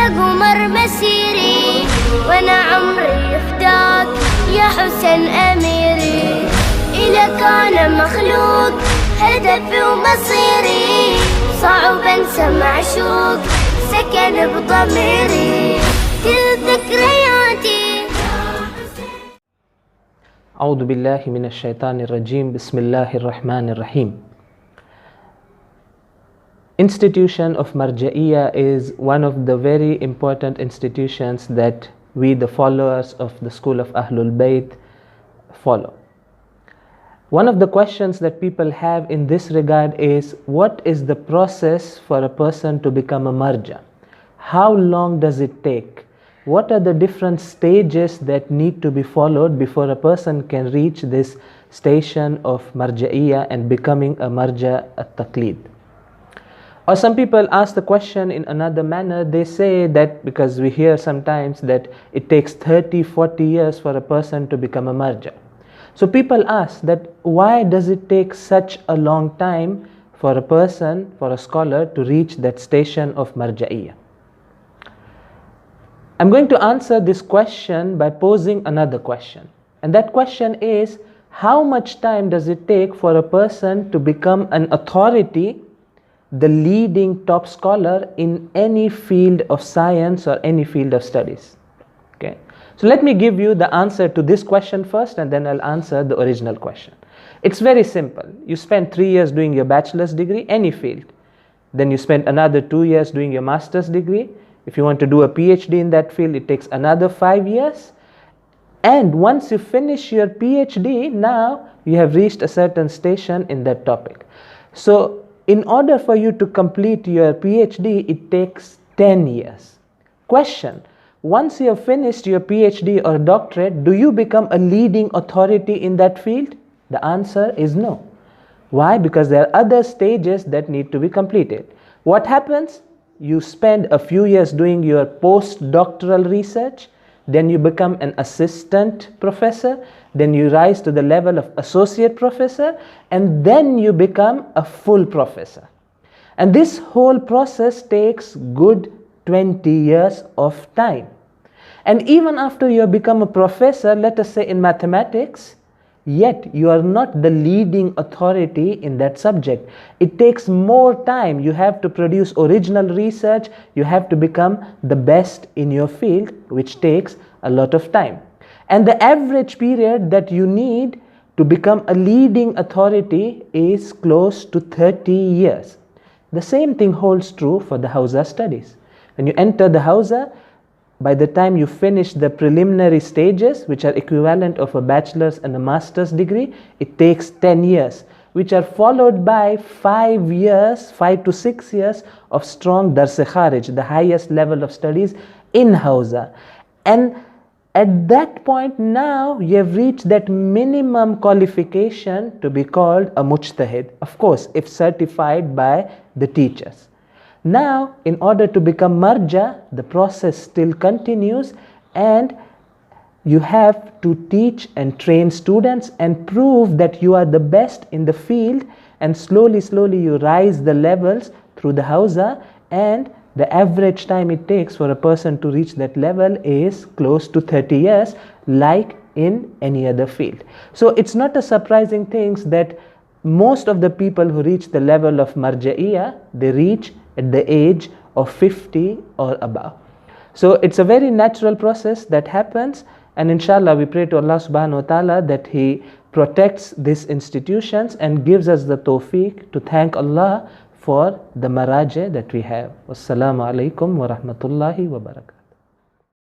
قمر مسيري وانا عمري فداك يا حسن اميري. إذا كان مخلوق هدفي ومصيري صعب انسى معشوق سكن بضميري كل ذكرياتي. أعوذ بالله من الشيطان الرجيم. بسم الله الرحمن الرحيم. Institution of Marjaiyyah is one of the very important institutions that we, the followers of the school of Ahlul Bayt, follow. One of the questions that people have in this regard is, what is the process for a person to become a marja? How long does it take? What are the different stages that need to be followed before a person can reach this station of Marjaiyyah and becoming a marja at-taqlid? Or some people ask the question in another manner. They say that, because we hear sometimes that it takes 30-40 years for a person to become a marja. So people ask that, why does it take such a long time for a person, for a scholar, to reach that station of Marjaiyyah? I'm going to answer this question by posing another question. And that question is, how much time does it take for a person to become an authority, the leading top scholar in any field of science or any field of studies? Okay. So let me give you the answer to this question first, and then I'll answer the original question. It's very simple. You spend 3 years doing your bachelor's degree, any field. Then you spend another 2 years doing your master's degree. If you want to do a PhD in that field, it takes another 5 years. And once you finish your PhD, now you have reached a certain station in that topic. So in order for you to complete your PhD, it takes 10 years. Question: once you have finished your PhD or doctorate, do you become a leading authority in that field? The answer is no. Why? Because there are other stages that need to be completed. What happens? You spend a few years doing your postdoctoral research, then you become an assistant professor, then you rise to the level of associate professor, and then you become a full professor. And this whole process takes good 20 years of time. And even after you have become a professor, let us say in mathematics, yet you are not the leading authority in that subject. It takes more time. You have to produce original research. You have to become the best in your field, which takes a lot of time. And the average period that you need to become a leading authority is close to 30 years. The same thing holds true for the Hawza studies. When you enter the Hawza, by the time you finish the preliminary stages, which are equivalent of a bachelor's and a master's degree, it takes 10 years, which are followed by 5 years, 5 to 6 years of strong Dars-e Kharij, the highest level of studies in Hawza. And at that point now, you have reached that minimum qualification to be called a mujtahid. Of course, if certified by the teachers. Now, in order to become marja, the process still continues, and you have to teach and train students and prove that you are the best in the field, and slowly you rise the levels through the Hawza, and the average time it takes for a person to reach that level is close to 30 years, like in any other field. So it's not a surprising thing that most of the people who reach the level of Marjaiyyah, they reach at the age of 50 or above. So it's a very natural process that happens, and inshallah we pray to Allah subhanahu wa ta'ala that He protects these institutions and gives us the tawfiq to thank Allah for the marajah that we have. Wassalamu alaikum wa rahmatullahi wa barakatuh.